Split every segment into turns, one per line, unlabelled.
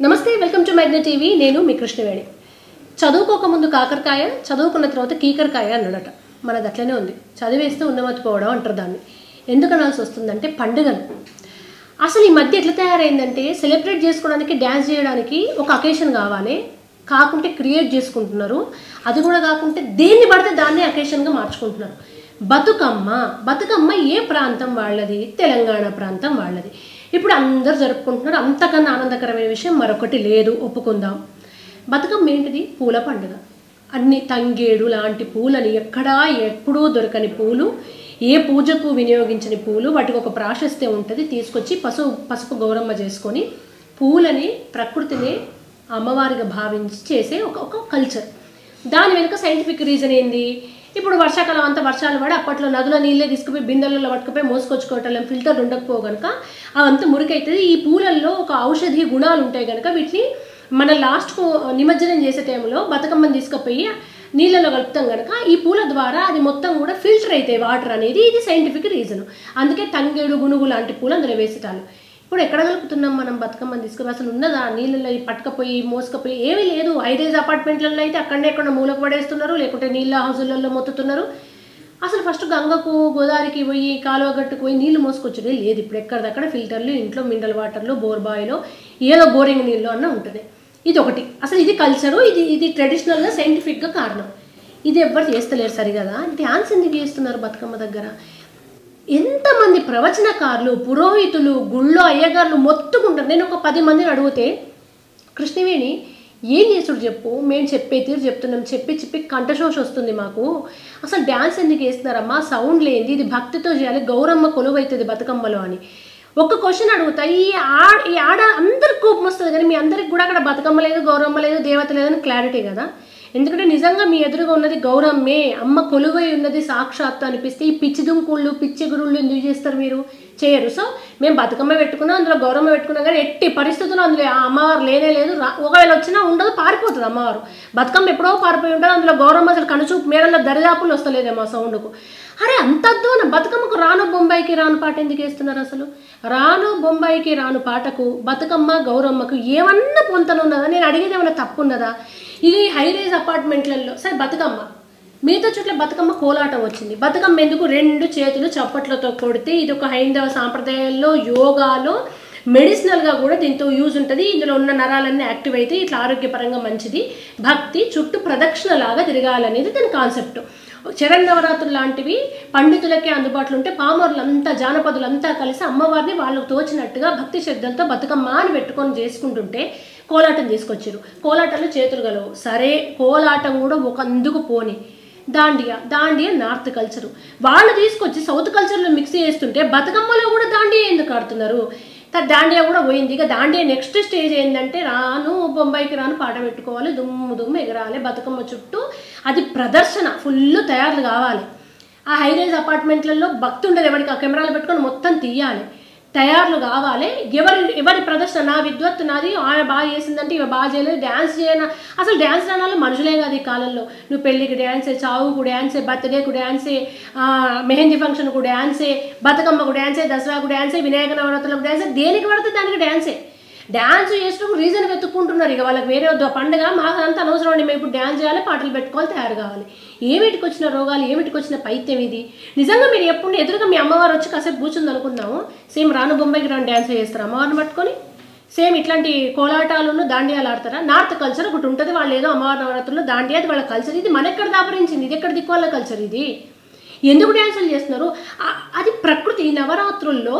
నమస్తే, welcome to magnet TV. నేను మీ కృష్ణవేణి. చదువుకోక ముందు కాకరకాయ, చదువుకున్న తర్వాత కీకరకాయ అన్నాడట. మనది అట్లనే ఉంది. చదివేస్తే ఉన్నమతిపోవడం అంటారు దాన్ని. ఎందుకు అనాల్సి వస్తుందంటే పండుగలు. అసలు ఈ మధ్య ఎట్లా తయారైందంటే సెలబ్రేట్ చేసుకోవడానికి, డ్యాన్స్ చేయడానికి ఒక అకేషన్ కావాలి, కాకుంటే క్రియేట్ చేసుకుంటున్నారు. అది కూడా కాకుంటే దేన్ని పడితే దాన్ని అకేషన్గా మార్చుకుంటున్నారు. బతుకమ్మ ఏ ప్రాంతం వాళ్ళది? తెలంగాణ ప్రాంతం వాళ్ళది. ఇప్పుడు అందరు జరుపుకుంటున్నారు. అంతకన్నా ఆనందకరమైన విషయం మరొకటి లేదు, ఒప్పుకుందాం. బతుకమ్మ ఏంటిది? పూల పండుగ. అన్ని తంగేడు లాంటి పూలని, ఎప్పుడూ దొరకని పూలు, ఏ పూజకు వినియోగించని పూలు, వాటికి ఒక ప్రాశస్త్యం ఉంటుంది. తీసుకొచ్చి పసుపు గౌరమ్మ చేసుకొని పూలని, ప్రకృతిని అమ్మవారిగా భావించి చేసే ఒక కల్చర్. దాని వెనుక సైంటిఫిక్ రీజన్ ఏంది? ఇప్పుడు వర్షాకాలం అంతా వర్షాలు పడి అప్పట్లో నదుల నీళ్ళే తీసుకుపోయి బిందెలలో పట్టుకుపోయి మోసుకొచ్చుకోవటం, ఫిల్టర్ ఉండకపో కనుక అవంతా మురికైతుంది. ఈ పూలల్లో ఒక ఔషధీ గుణాలు ఉంటాయి కనుక వీటిని మన లాస్ట్కు నిమజ్జనం చేసే టైంలో బతుకమ్మని తీసుకుపోయి నీళ్ళలో కలుపుతాం కనుక ఈ పూల ద్వారా అది మొత్తం కూడా ఫిల్టర్ అవుతాయి వాటర్ అనేది. ఇది సైంటిఫిక్ రీజన్. అందుకే తంగేడు, గునుగు లాంటి పూలు అందులో వేసేటాలు. ఇప్పుడు ఎక్కడ కలుపుతున్నాం మనం బతుకమ్మని తీసుకుని? అసలు ఉన్నదా? నీళ్ళలో పట్టుకపోయి మోసుకపోయి ఏమీ లేదు. హైరేజ్ అపార్ట్మెంట్లలో అయితే అక్కడనే ఎక్కడ మూలకు పడేస్తున్నారు, లేకుంటే నీళ్ళ హౌజులలో మొత్తుతున్నారు. అసలు ఫస్ట్ గంగకు, గోదావరికి పోయి, కాలువ గట్టుకు పోయి నీళ్లు మోసుకొచ్చుడే లేదు. ఇప్పుడు ఎక్కడిదక్కడ ఫిల్టర్లు, ఇంట్లో మినరల్ వాటర్లు, బోర్బాయిలో ఏదో బోరింగ్ నీళ్ళు అన్న ఉంటుంది. ఇది ఒకటి. అసలు ఇది కల్చరు, ఇది ట్రెడిషనల్గా సైంటిఫిక్గా కారణం. ఇది ఎవ్వరు చేస్తలేరు సరిగదా. డ్యాన్స్ ఎందుకు చేస్తున్నారు బతుకమ్మ దగ్గర? ఎంతమంది ప్రవచనకారులు, పురోహితులు, గుళ్ళో అయ్యగారులు మొత్తుకుంటారు. నేను ఒక 10 మందిని అడిగితే, కృష్ణవేణి ఏం చేసుడు చెప్పు, మేము చెప్పే తీరు చెప్తున్నాం, చెప్పి కంఠశోష వస్తుంది మాకు. అసలు డ్యాన్స్ ఎందుకు వేస్తున్నారమ్మా? సౌండ్ లేనిది, ఇది భక్తితో చేయాలి, గౌరమ్మ కొలువైతుంది బతుకమ్మలో అని ఒక క్వశ్చన్ అడుగుతా. ఈ ఆడ అందరికి కోపం వస్తుంది, కానీ మీ అందరికి కూడా అక్కడ బతుకమ్మ లేదు, గౌరమ్మ లేదు, దేవత లేదని క్లారిటీ కదా. ఎందుకంటే నిజంగా మీ ఎదురుగా ఉన్నది గౌరమ్మే, అమ్మ కొలువై ఉన్నది సాక్షాత్తు అనిపిస్తే ఈ పిచ్చి దుంకుళ్ళు, పిచ్చి గురుళ్ళు ఎందుకు చేస్తారు? మీరు చేయరు. సో మేము బతుకమ్మ పెట్టుకున్నాం, అందులో గౌరమ్మ పెట్టుకున్నాం, కానీ ఎట్టి పరిస్థితుల్లో అందులో ఆ అమ్మవారు లేనే లేదు. ఒకవేళ వచ్చినా ఉండదు, పారిపోతుంది అమ్మవారు. బతుకమ్మ ఎప్పుడో పారిపోయి ఉంటుంది. అందులో గౌరమ్మ అసలు కనుచూపు మేడల్లో దరిదాపులు వస్తలేదేమో ఆ సౌండ్కు. అరే అంతద్దు బతుకమ్మకు రాను బొంబాయికి రాను పాట ఎందుకు వేస్తున్నారు? అసలు రాను బొంబాయికి రాను పాటకు బతుకమ్మ గౌరమ్మకు ఏమన్నా పొంతనున్నదా? నేను అడిగేది ఏమన్నా తప్పు ఉన్నదా? ఇది హైరేజ్ అపార్ట్మెంట్లలో సరే బతుకమ్మ, మిగతా చోట్ల బతుకమ్మ కోలాటం వచ్చింది. బతుకమ్మ ఎందుకు? 2 చేతులు చప్పట్లతో కొడితే ఇది ఒక హైందవ సాంప్రదాయంలో, యోగాలో, మెడిసినల్గా కూడా దీంతో యూజ్ ఉంటుంది. ఇందులో ఉన్న నరాలన్నీ యాక్టివ్ అయితే ఇట్లా ఆరోగ్యపరంగా మంచిది. భక్తి చుట్టూ ప్రదక్షిణలాగా తిరగాలనేది దాని కాన్సెప్ట్. శరన్నవరాత్రులు లాంటివి పండితులకే అందుబాటులో ఉంటే పామరులంతా, జానపదులంతా కలిసి అమ్మవారిని వాళ్ళకు తోచినట్టుగా భక్తి శ్రద్ధలతో బతుకమ్మ అని పెట్టుకొని చేసుకుంటుంటే కోలాటం తీసుకొచ్చారు. కోలాటంలో చేతులు గలవు, సరే కోలాటం కూడా ఒక అందుకు పోని. దాండియా నార్త్ కల్చరు, వాళ్ళు తీసుకొచ్చి సౌత్ కల్చర్లో మిక్స్ చేస్తుంటే బతుకమ్మలో కూడా దాండియా ఎందుకు ఆడుతున్నారు? దాండియా కూడా పోయింది. ఇక దాండియా నెక్స్ట్ స్టేజ్ ఏంటంటే రాను బొంబాయికి రాను పాట పెట్టుకోవాలి, దుమ్ము ఎగరాలి బతుకమ్మ చుట్టూ. అది ప్రదర్శన, ఫుల్ తయారు కావాలి. ఆ హైరేజ్ అపార్ట్మెంట్లలో భక్తి ఉండదు, ఎవరికి ఆ కెమెరాలు పెట్టుకొని మొత్తం తీయాలి, తయారులు కావాలి. ఎవరి ప్రదర్శన, నా విద్వత్తు నాది, ఆమె బాగా చేసిందంటే ఇవి బాగా చేయలేదు, డ్యాన్స్ చేయన. అసలు డ్యాన్స్ రానాలు మనుషులే కాదు ఈ కాలంలో. నువ్వు పెళ్ళికి డ్యాన్సే, చావుకు డ్యాన్సే, బర్త్డేకు డ్యాన్సే, మెహందీ ఫంక్షన్కు డ్యాన్సే, బతుకమ్మకు డ్యాన్సే, దసరాకు డ్యాన్సే, వినాయక నవరాత్రులకు డ్యాన్సే, దేనికి పడితే దానికి డ్యాన్సే. డ్యాన్స్ చేసినప్పుడు రీజన్ వెతుక్కుంటున్నారు. ఇక వాళ్ళకి వేరే పండుగ మాకు అంత అవసరం అండి, మేము ఇప్పుడు డ్యాన్స్ చేయాలి, పాటలు పెట్టుకోవాలి, తయారు కావాలి. ఏమిటికి వచ్చిన రోగాలు, ఏమిటికి వచ్చిన పైత్యం ఇది? నిజంగా మీరు ఎప్పుడు ఎదురుగా మీ అమ్మవారు వచ్చి కాసేపు కూర్చుంది అనుకుందాము, సేమ్ రాను బొంబాయికి రాను డ్యాన్స్ చేస్తారు అమ్మవారిని పట్టుకొని. సేమ్ ఇట్లాంటి కోలాటాలను దాండియాలు ఆడతారా? నార్త్ కల్చర్ ఒకటి ఉంటుంది, వాళ్ళు ఏదో అమ్మవారి నవరాత్రుల్లో దాండియా, అది వాళ్ళ కల్చర్. ఇది మన ఎక్కడ దాపరించింది? ఇది ఎక్కడ దిక్కువాళ్ళ కల్చర్? ఇది ఎందుకు డ్యాన్సులు చేస్తున్నారు? అది ప్రకృతి. నవరాత్రుల్లో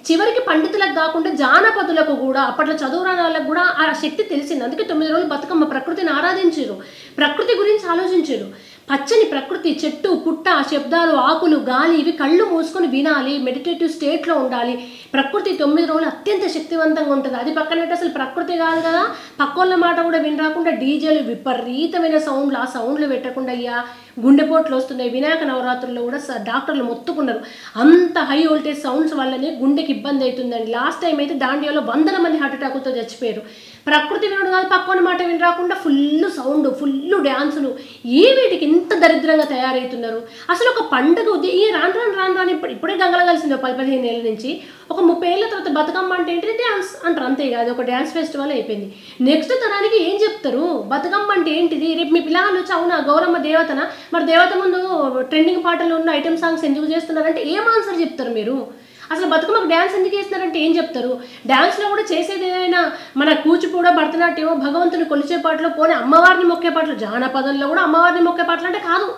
చివరికి పండితులకు కాకుండా జానపదులకు కూడా, అప్పట్లో చదువురాని వాళ్ళకు కూడా ఆ శక్తి తెలిసింది. అందుకే 9 రోజులు బతుకమ్మ ప్రకృతిని ఆరాధించారు, ప్రకృతి గురించి ఆలోచించారు. పచ్చని ప్రకృతి, చెట్టు పుట్ట, శబ్దాలు, ఆకులు, గాలి, ఇవి కళ్ళు మూసుకొని వినాలి, మెడిటేటివ్ స్టేట్లో ఉండాలి. ప్రకృతి 9 రోజులు అత్యంత శక్తివంతంగా ఉంటుంది. అది పక్కన పెట్టి అసలు ప్రకృతి కాదు కదా, పక్కోళ్ళ మాట కూడా వినరాకుండా డీజేలు, విపరీతమైన సౌండ్లు, ఆ సౌండ్లు పెట్టకుండా అయ్యా గుండెపోట్లు వస్తున్నాయి. వినాయక నవరాత్రుల్లో కూడా డాక్టర్లు మొత్తుకున్నారు, అంత హై వోల్టేజ్ సౌండ్స్ వల్లనే గుండెకి ఇబ్బంది అవుతుందండి. లాస్ట్ టైం అయితే దాండియాలో 100 మంది హార్ట్ అటాకులతో చచ్చిపోయారు. ప్రకృతి వినడం కాదు, పక్కన మాట విని రాకుండా ఫుల్ సౌండ్, ఫుల్ డ్యాన్సులు, వీటికి ఇంత దరిద్రంగా తయారవుతున్నారు. అసలు ఒక పండుగ ఈ రాను ఇప్పుడే గంగల కలిసింది 10-15 ఏళ్ళ నుంచి. ఒక 30 ఏళ్ళ తర్వాత బతుకమ్మ అంటే ఏంటి, డ్యాన్స్ అంటారు, అంతే కాదు, ఒక డ్యాన్స్ ఫెస్టివల్ అయిపోయింది. నెక్స్ట్ తరానికి ఏం చెప్తారు, బతుకమ్మ అంటే ఏంటిది? రేపు మీ పిల్లలు వచ్చి అవునా గౌరమ్మ దేవతన, మరి దేవత ముందు ట్రెండింగ్ పాటలు ఉన్న ఐటమ్ సాంగ్స్ ఎందుకు చేస్తున్నారంటే ఏం ఆన్సర్ చెప్తారు మీరు? అసలు బతుకమ్మకు డ్యాన్స్ ఎందుకు చేస్తున్నారంటే ఏం చెప్తారు? డ్యాన్స్లో కూడా చేసేది ఏదైనా మన కూచిపూడ, భరతనాట్యమో, భగవంతుని కొలిచే పాటలు, పోనీ అమ్మవారిని మొక్కే పాటలు, జానపదంలో కూడా అమ్మవారిని మొక్కే పాటలు అంటే కాదు.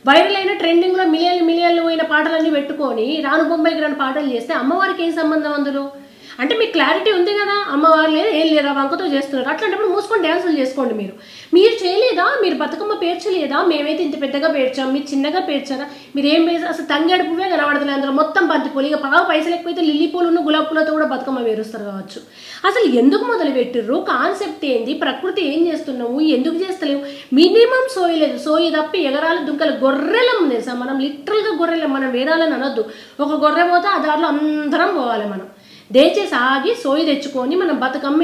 వైరల్ అయిన ట్రెండింగ్లో మిలియన్లు పోయిన పాటలన్నీ పెట్టుకొని రాను బొంబాయికి రాని పాటలు చేస్తే అమ్మవారికి ఏం సంబంధం అందులో? అంటే మీకు క్లారిటీ ఉంది కదా, అమ్మవారు లేదు ఏం లేదా, వంకతో చేస్తున్నారు. అట్లాంటప్పుడు మూసుకొని డ్యాన్సులు చేసుకోండి. మీరు చేయలేదా? మీరు బతుకమ్మ పేర్చలేదా? మేమైతే ఇంత పెద్దగా పేర్చాం, మీరు చిన్నగా పేర్చారా? మీరు ఏం పేరు? అసలు తంగేడు పువ్వే కనబడతలే అందులో, మొత్తం బంతిపూలు. ఇక పావు పైసలు ఎక్కువైతే లిల్లీ పూలు, గులాబీ పూలతో కూడా బతుకమ్మ వేరుస్తారు కావచ్చు. అసలు ఎందుకు మొదలు పెట్టిర్రు? కాన్సెప్ట్ ఏంది? ప్రకృతి ఏం చేస్తున్నావు, ఎందుకు చేస్తలేవు? మినిమం సోయలేదు. సోయి తప్పి ఎగరాలు దుంకలు గొర్రెలం తెలుసా మనం, లిటరల్గా గొర్రెలం. మనం వేరాలని అనొద్దు. ఒక గొర్రె పోతే ఆ దారిలో అందరం పోవాలి. మనం దయచేసి ఆగి సోయి తెచ్చుకొని మనం బతుకమ్మ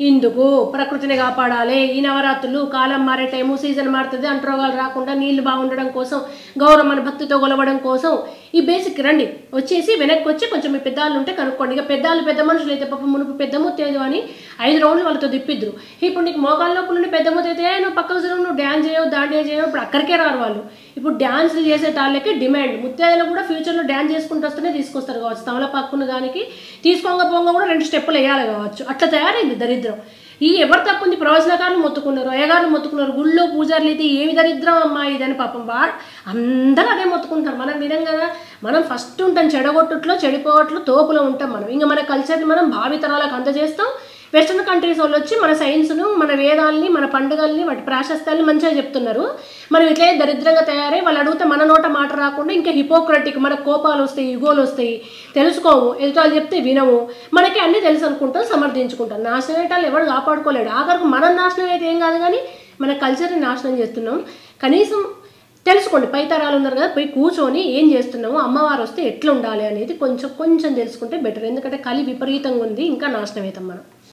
ఇందుకు ప్రకృతిని కాపాడాలి. ఈ నవరాత్రులు కాలం మారే టైము, సీజన్ మారుతుంది, అంటరోగాలు రాకుండా, నీళ్లు బాగుండడం కోసం, గౌరమ్మని భక్తితో కొలవడం కోసం ఈ బేసిక్ రండి. వచ్చేసి వెనక్కి వచ్చి కొంచెం మీ పెద్దవాళ్ళు ఉంటే కనుక్కోండి. ఇక పెద్ద మనుషులు అయితే పాపం మునుపు పెద్ద ముత్తేదు అని 5 రౌండ్లు వాళ్ళతో తిప్పిద్రు. ఇప్పుడు నీకు మోకాళ్ళ లోపల నుండి పెద్ద ముత్త అయితే నువ్వు పక్కకు జరుగు, నువ్వు డ్యాన్స్ చేయవు, దాండియా చేయవు. ఇప్పుడు అక్కడికే రారు వాళ్ళు. ఇప్పుడు డ్యాన్సులు చేసే టాళ్ళకి డిమాండ్. ముత్తేదలు కూడా ఫ్యూచర్లో డ్యాన్స్ చేసుకుంటూ వస్తేనే తీసుకొస్తారు కావచ్చు. తమలపాకును దానికి తీసుకోంగ కూడా 2 స్టెప్పులు వేయాలి కావచ్చు. అట్లా తయారైంది దరిద్రం. ఎవరు తప్పుంది? ప్రవచనకారులు మొత్తుకున్నారు, అయ్యగారులు మొత్తుకున్నారు, గుళ్ళో పూజారులు అయితే ఏమి దరిద్రం అమ్మా ఇదని పాపం అందరూ అదే మొత్తుకుంటారు. మనం వినం కదా, మనం ఫస్ట్ ఉంటాం చెడగొట్టుట్లో, చెడిపోవట్లు, తోపులో ఉంటాం మనం. ఇంకా మన కల్చర్ని మనం భావితరాలకు అందజేస్తాం. వెస్టర్న్ కంట్రీస్ వాళ్ళు వచ్చి మన సైన్స్ను, మన వేదాలని, మన పండుగల్ని, వాటి ప్రాశస్త్యాన్ని మంచిగా చెప్తున్నారు. మనం ఇట్లే దరిద్రంగా తయారై వాళ్ళు అడిగితే మన నోట మాట రాకుండా ఇంకా హిపోక్రటిక్, మన కోపాలు వస్తాయి, ఇగోలు వస్తాయి, తెలుసుకోము, ఎదుటాలు చెప్తే వినము, మనకి అన్నీ తెలుసు అనుకుంటాం, సమర్థించుకుంటాం. నాశనం అయ్యేటాలు ఎవరు కాపాడుకోలేడు. ఆఖరికి మనం నాశనం అయితే ఏం కాదు, కానీ మన కల్చర్ని నాశనం చేస్తున్నాం. కనీసం తెలుసుకోండి, పై తరాలు ఉన్నారు కదా, పోయి కూర్చొని ఏం చేస్తున్నాము, అమ్మవారు వస్తే ఎట్లా ఉండాలి అనేది కొంచెం తెలుసుకుంటే బెటర్. ఎందుకంటే కలి విపరీతంగా ఉంది, ఇంకా నాశనం అవుతాం మనం.